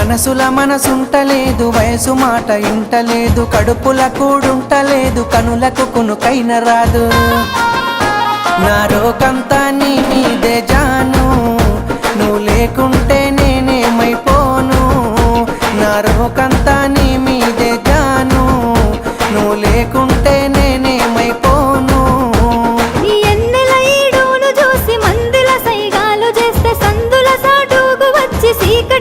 మనసుల మనసుంటలేదు, వయసు మాట ఇంటలేదు, కడుపుల కూడుంటలేదు, కనులకు కునుకైన రాదు. నా రోకంతా నీ మీదే జాను, నువ్వు లేకుంటే నేనేమైపోను. నా రోకంతా నీ మీదే జాను, నువ్వు లేకుంటే నేనేమైపోను. ఎన్నెల ఈడును చూసి మందుల సైగాలు చేస్తే సందుల సాటుకు వచ్చి సీక